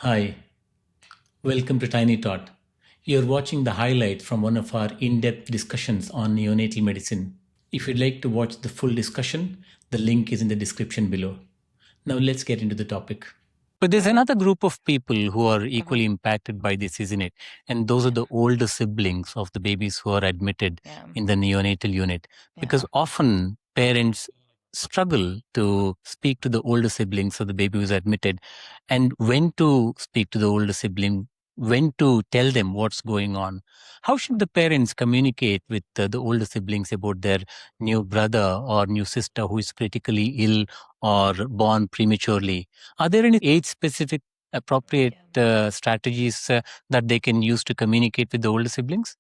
Hi, welcome to Tiny Tot. You're watching the highlight from one of our in depth discussions on neonatal medicine. If you'd like to watch the full discussion, the link is in the description below. Now let's get into the topic. But there's another group of people who are equally impacted by this, isn't it? And those are the older siblings of the babies who are admitted in the neonatal unit. Because often parents struggle to speak to the older siblings of the baby who's admitted and when to speak to the older sibling, when to tell them what's going on. How should the parents communicate with the older siblings about their new brother or new sister who is critically ill or born prematurely? Are there any age-specific appropriate strategies that they can use to communicate with the older siblings?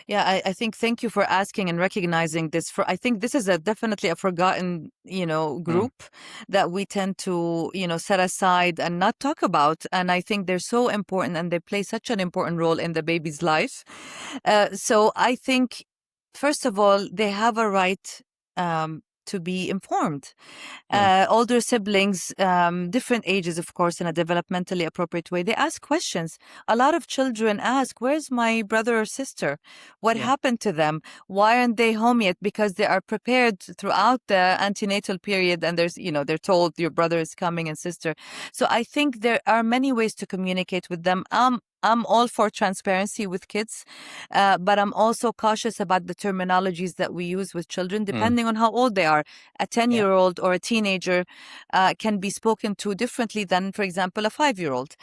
Yeah, I think thank you for asking and recognizing this. I think this is definitely a forgotten, group that we tend to, set aside and not talk about. And I think they're so important and they play such an important role in the baby's life. So I think, first of all, they have a right to be informed. Older siblings, different ages, of course, in a developmentally appropriate way, they ask questions. A lot of children ask, where's my brother or sister? What happened to them? Why aren't they home yet? Because they are prepared throughout the antenatal period and they're told your brother is coming and sister. So I think there are many ways to communicate with them. I'm all for transparency with kids, but I'm also cautious about the terminologies that we use with children, depending on how old they are. A 10-year-old or a teenager can be spoken to differently than, for example, a 5-year-old.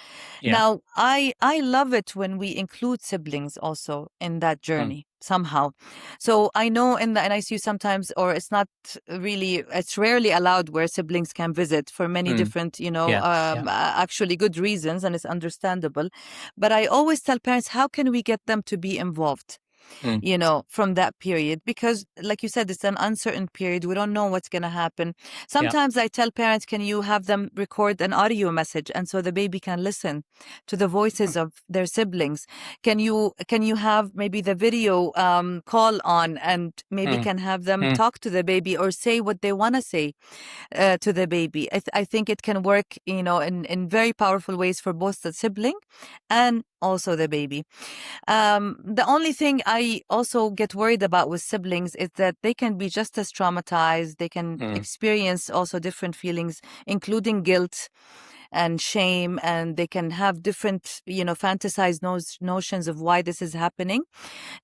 Now, I love it when we include siblings also in that journey somehow. So I know in the NICU sometimes, or it's rarely allowed where siblings can visit for many different, actually good reasons, and it's understandable. But I always tell parents, how can we get them to be involved? From that period, because like you said, it's an uncertain period. We don't know what's going to happen. Sometimes I tell parents, can you have them record an audio message and so the baby can listen to the voices of their siblings? Can you have maybe the video call on and maybe can have them talk to the baby or say what they want to say to the baby? I think it can work, in very powerful ways for both the sibling and also the baby. The only thing I also get worried about with siblings is that they can be just as traumatized. They can experience also different feelings, including guilt and shame, and they can have different, fantasized notions of why this is happening.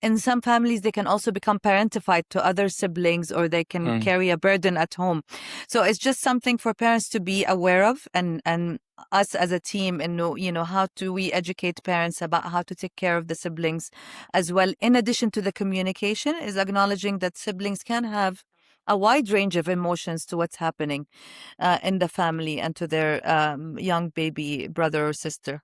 In some families, they can also become parentified to other siblings, or they can carry a burden at home. So it's just something for parents to be aware of, and us as a team, and know, how do we educate parents about how to take care of the siblings as well. In addition to the communication, is acknowledging that siblings can have a wide range of emotions to what's happening in the family and to their young baby brother or sister.